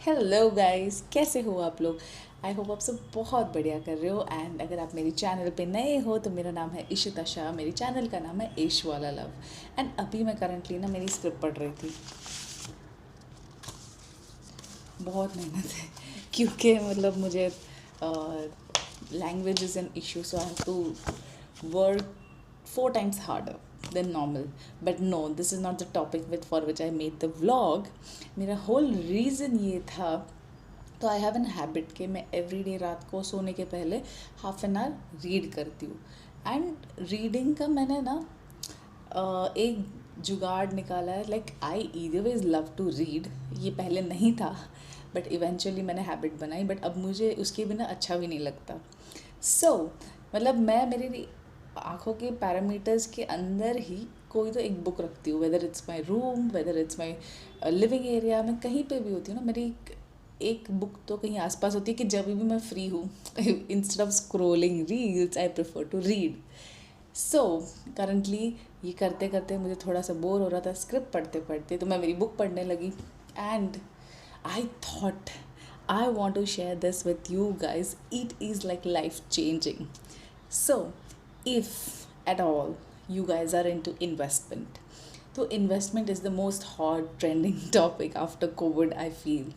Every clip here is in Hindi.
हेलो गाइस, कैसे हो आप लोग। आई होप आप सब बहुत बढ़िया कर रहे हो। एंड अगर आप मेरे चैनल पे नए हो तो मेरा नाम है इशिता शाह, मेरे चैनल का नाम है इश वाला लव। एंड अभी मैं करंटली ना मेरी स्क्रिप्ट पढ़ रही थी। बहुत मेहनत है क्योंकि मतलब मुझे language is an issue, so I have to work 4 times harder than normal. But no, this is not the topic with for which I made the vlog. मेरा होल रीज़न ये था, तो आई हैव एन हैबिट कि मैं एवरी डे रात को सोने के पहले हाफ एन आवर रीड करती हूँ। एंड रीडिंग का मैंने ना एक जुगाड़ निकाला है। Like I either ways love to read, ये पहले नहीं था बट इवेंचुअली मैंने हैबिट बनाई, बट अब मुझे उसके बिना अच्छा भी नहीं लगता। सो मतलब मैं मेरी आँखों के पैरामीटर्स के अंदर ही कोई तो एक बुक रखती हूँ, whether it's my room, whether it's my living area, मैं कहीं पे भी होती हूँ ना, मेरी एक बुक तो कहीं आसपास होती है कि जब भी मैं फ्री हूँ instead of scrolling reels I prefer to read. So currently ये करते करते मुझे थोड़ा सा बोर हो रहा था स्क्रिप्ट पढ़ते पढ़ते, तो मैं मेरी बुक पढ़ने लगी। And I thought I want to share this with you guys, it is like life changing. So if at all you guys are into investment, so investment is the most hot trending topic after covid I feel.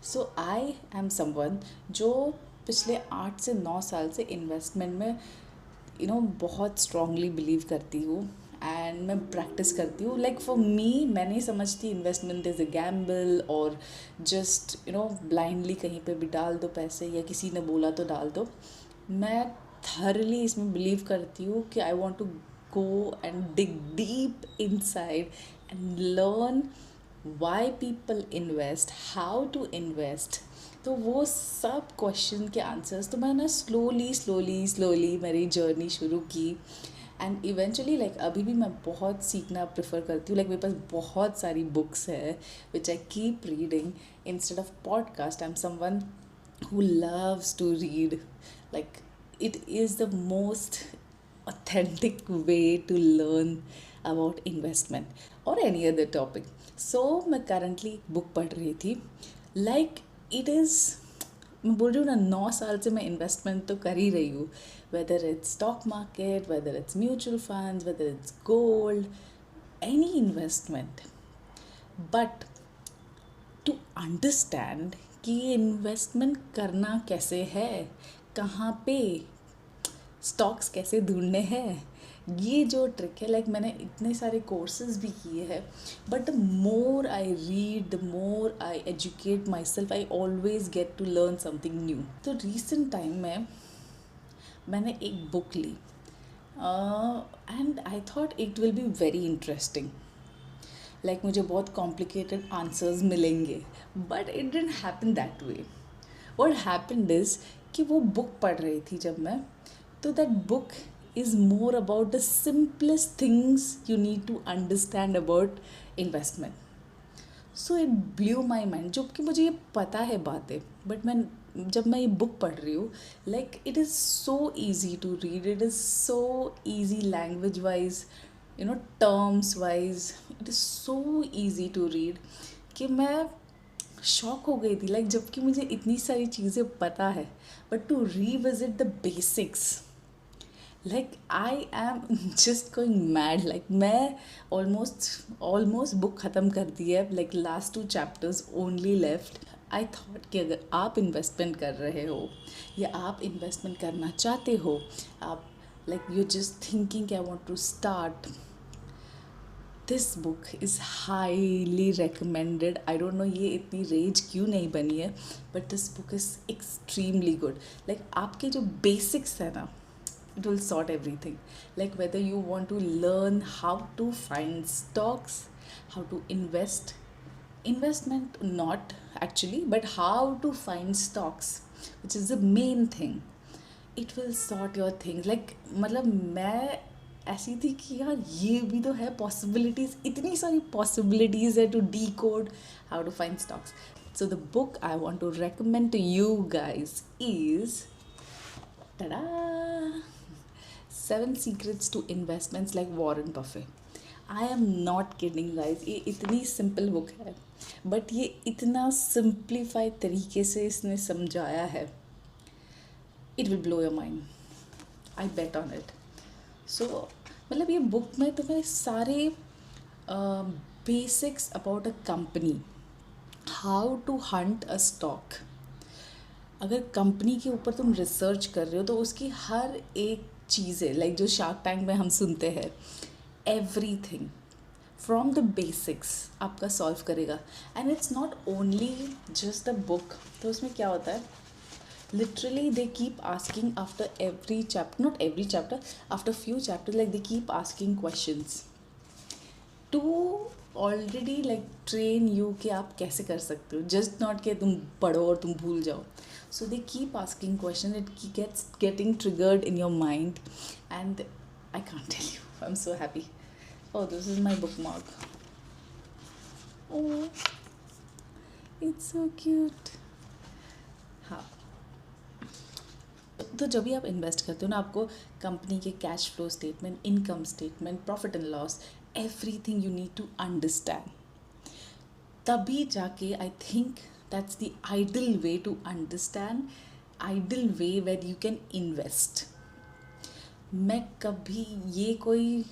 So I am someone जो पिछले 8 से 9 साल से इन्वेस्टमेंट में बहुत स्ट्रांगली बिलीव करती हूँ। एंड मैं प्रैक्टिस करती हूँ। लाइक फॉर मी, मैं नहीं समझती इन्वेस्टमेंट इज़ अ गैम्बल और जस्ट ब्लाइंडली कहीं पे भी डाल दो पैसे, या किसी ने बोला तो डाल दो। मैं थरली इसमें बिलीव करती हूँ कि I want to go and dig deep inside and learn why people invest, how to invest. तो वो सब क्वेश्चन के आंसर्स तो मैंने स्लोली स्लोली स्लोली मेरी जर्नी शुरू की। एंड इवेंचुअली लाइक अभी भी मैं बहुत सीखना प्रेफर करती हूँ। लाइक मेरे पास बहुत सारी बुक्स है which I keep reading instead of podcast. I am someone who loves to read. Like, it is the most authentic way to learn about investment or any other topic. So मैं currently book पढ़ रही थी। Like it is, मैं बोल रही हूँ ना, 9 साल से मैं इन्वेस्टमेंट तो कर ही रही हूँ, whether it's stock market, whether it's mutual funds, whether it's gold, any investment. But to understand कि ये इन्वेस्टमेंट करना कैसे है, कहाँ पे स्टॉक्स कैसे ढूंढने हैं, ये जो ट्रिक है, लाइक मैंने इतने सारे कोर्सेज भी किए हैं, but the more I read, the more I educate myself, I always get to learn something new. तो रिसेंट टाइम में मैंने एक बुक ली and I thought it will be very interesting. Like मुझे बहुत कॉम्प्लिकेटेड आंसर्स मिलेंगे, but it didn't happen that way. What happened is कि वो बुक पढ़ रही थी जब मैं, तो that book is more about the simplest things you need to understand about investment. So it blew my mind, जो कि मुझे ये पता है बातें, बट मैं जब मैं ये बुक पढ़ रही हूँ, like it is so easy to read, it is so easy language wise, terms wise, it is so easy to read कि मैं शॉक हो गई थी। लाइक जबकि मुझे इतनी सारी चीज़ें पता है, but to revisit the basics, like I am just going mad. Like मैं ऑलमोस्ट बुक ख़त्म कर दी है। Like last 2 chapters only left. I thought कि अगर आप इन्वेस्टमेंट कर रहे हो या आप इन्वेस्टमेंट करना चाहते हो, आप like you just thinking I want to start, this book is highly recommended. I don't know ये इतनी रेज क्यों नहीं बनी है, but this book is extremely good. Like आपके जो बेसिक्स है ना, it will sort everything. Like whether you want to learn how to find stocks, how to investment not actually, but how to find stocks, which is the main thing. It will sort your things. Like मतलब मैं ऐसी थी कि यार ये भी तो है पॉसिबिलिटीज़, इतनी सारी पॉसिबिलिटीज़ है to decode how to find stocks. So the book I want to recommend to you guys is, tada, 7 Secrets to Investments, like Warren Buffett. I am not kidding guys, ये इतनी सिंपल बुक है बट ये इतना सिंप्लीफाइड तरीके से इसने समझाया है, it will blow your mind, I bet on it. So मतलब ये बुक में तुम्हें सारे basics about a company, how to hunt a stock. अगर कंपनी के ऊपर तुम रिसर्च कर रहे हो तो उसकी हर एक चीज़ें, लाइक जो शार्क टैंक में हम सुनते हैं, एवरीथिंग फ्रॉम द बेसिक्स आपका सॉल्व करेगा. And it's not only just a book. तो उसमें क्या होता है, literally they keep asking after every chapter, not every chapter, after few chapters, like they keep asking questions to already like train you कि आप कैसे कर सकते हो, just not कि तुम पढ़ो और तुम भूल जाओ. So they keep asking question, it gets getting triggered in your mind, and I can't tell you, I'm so happy. Oh, this is my bookmark. Oh, it's so cute. हाँ, तो जब भी आप इन्वेस्ट करते हो ना, आपको कंपनी के cash flow statement, income statement, profit and loss, everything you need to understand. तभी जाके I think that's the ideal way to understand, ideal way where you can invest. मैं कभी ये कोई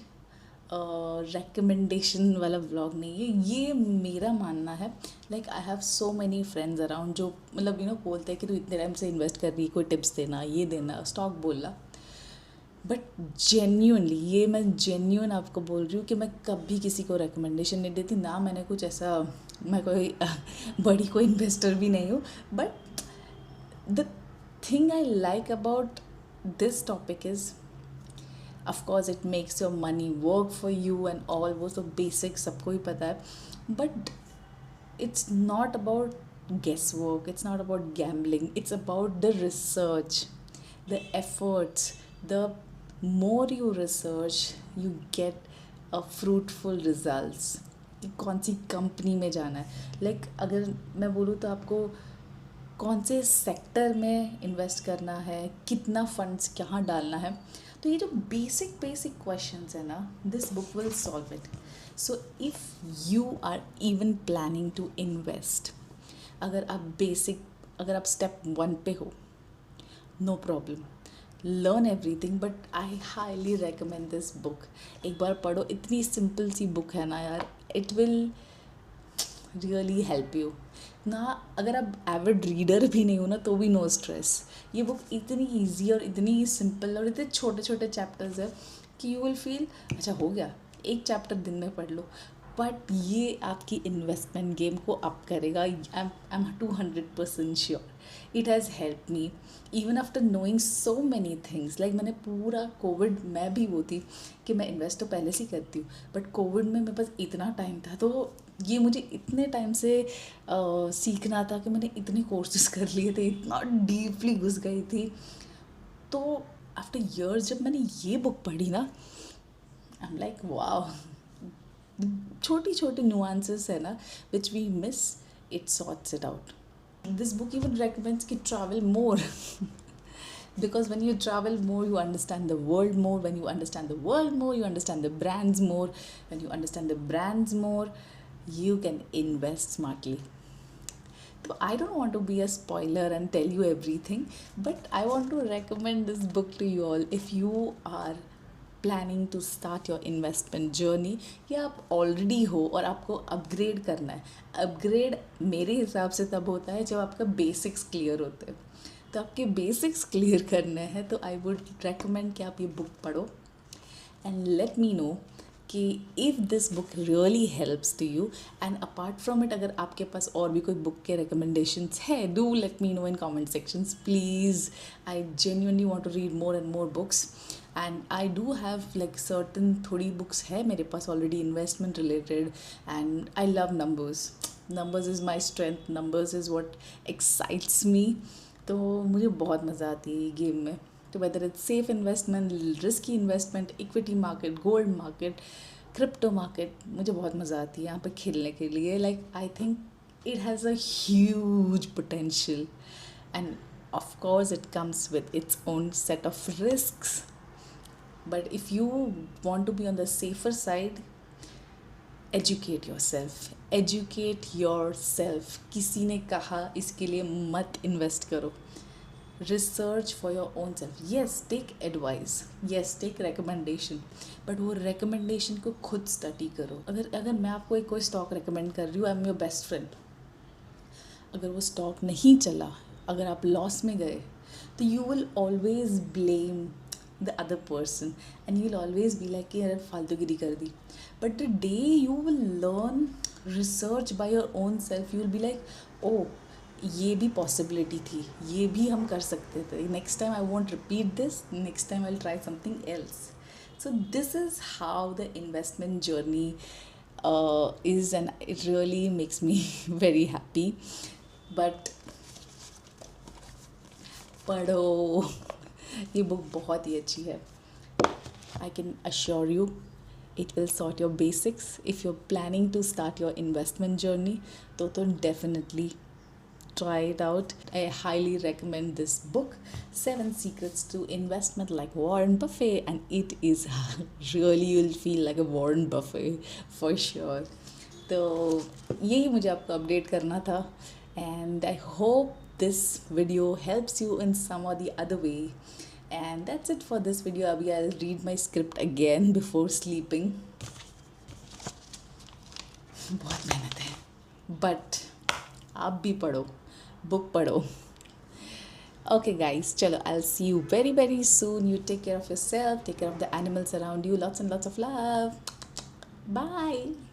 रिकमेंडेशन वाला व्लॉग नहीं है, ये मेरा मानना है. Like I have so many friends around जो मतलब बोलते हैं कि तू इतने टाइम से इन्वेस्ट कर रही है, कोई टिप्स देना, ये देना, स्टॉक बोलना. बट जेन्यूनली, ये मैं जेन्यून आपको बोल रही हूँ कि मैं कभी किसी को रिकमेंडेशन नहीं देती ना. मैंने कुछ ऐसा, मैं कोई बड़ी कोई इन्वेस्टर भी नहीं हूँ. But the thing I like about this topic is, of course it makes your money work for you and all, वो तो basic सबको ही पता है. But it's not about guesswork, it's not about gambling, it's about the research, the efforts. The more you research, you get a fruitful results. कि कौन सी कंपनी में जाना है. लाइक अगर मैं बोलूँ तो आपको कौन से सेक्टर में इन्वेस्ट करना है, कितना फंड्स कहाँ डालना है, तो ये जो बेसिक क्वेश्चंस है ना, this book will solve it. So if you are even planning to invest, अगर आप स्टेप 1 पे हो, no problem, learn everything. But I highly recommend this book. एक बार पढ़ो, इतनी सिंपल सी बुक है ना यार, it will really help you ना. अगर आप एविड रीडर भी नहीं हो ना, तो भी नो स्ट्रेस. ये बुक इतनी ईजी और इतनी सिंपल और इतने छोटे छोटे चैप्टर्स है कि यू विल फील अच्छा हो गया, एक चैप्टर दिन में पढ़ लो. बट ये आपकी इन्वेस्टमेंट गेम को अप करेगा. I am 200% sure. It has help me even after knowing so many things. Like मैंने पूरा कोविड, मैं भी वो थी कि मैं इन्वेस्ट तो पहले से ही करती हूँ, बट कोविड में मेरे पास इतना टाइम था, तो ये मुझे इतने टाइम से सीखना था कि मैंने इतने कोर्सेज कर लिए थे, इतना डीपली घुस गई थी. तो आफ्टर ईयर्स जब मैंने ये बुक पढ़ी ना, आई एम लाइक वाओ, छोटी छोटी नुआंसेस है ना which we miss, it sorts it out. This book even recommends to travel more because when you travel more, you understand the world more. When you understand the world more, you understand the brands more. When you understand the brands more, you can invest smartly. So I don't want to be a spoiler and tell you everything, but I want to recommend this book to you all if you are planning to start your investment journey, या आप ऑलरेडी हो और आपको अपग्रेड करना है. अपग्रेड मेरे हिसाब से तब होता है जब आपका बेसिक्स क्लियर होते हैं. तो आपके बेसिक्स क्लियर करने हैं तो आई वुड रेकमेंड कि आप ये बुक पढ़ो एंड लेट मी नो कि if this book really helps to you. And apart from it, अगर आपके पास और भी कोई बुक के रिकमेंडेशंस है, do let me know in comment sections please. I genuinely want to read more and more books. And I do have like certain थोड़ी बुक्स है मेरे पास already investment related. And I love numbers is my strength, numbers is what excites me. तो मुझे बहुत मज़ा आती है ये गेम में. तो whether it's safe investment, risky investment, equity market, gold market, crypto market, मुझे बहुत मज़ा आती है यहाँ पे खेलने के लिए. Like I think it has a huge potential end of course it comes with its own set of risks. But if you want to be on the safer side, educate yourself. किसी ने कहा इसके लिए मत इन्वेस्ट करो। Research for your own self. Yes, take advice, yes take recommendation, but वो रिकमेंडेशन को खुद स्टडी करो। अगर मैं आपको एक कोई स्टॉक रिकमेंड कर रही हूँ, I am your best friend, अगर वो स्टॉक नहीं चला, अगर आप लॉस में गए, तो you will always blame the other person and you will always be like कि अरे फालतूगिरी कर दी। But the day you will learn research by your own self, you will be like oh ये भी पॉसिबिलिटी थी, ये भी हम कर सकते थे, next time I want repeat this, next time I will try something else. So this is how the investment journey is, and it really makes me very happy. But पढ़ो, ये बुक बहुत ही अच्छी है। I can assure you it will sort your basics. If you're planning to start your investment journey, तो definitely try it out. I highly recommend this book, 7 Secrets to Investment Like Warren Buffett, and it is really, you'll feel like a Warren Buffett for sure. तो यही मुझे आपको अपडेट करना था, and I hope this video helps you in some or the other way. And that's it for this video. Abhi I'll read my script again before sleeping. बहुत मेहनत है, but आप भी पढ़ो, बुक पढ़ो। Okay guys, chalo, I'll see you very very soon. You take care of yourself, take care of the animals around you. Lots and lots of love. Bye.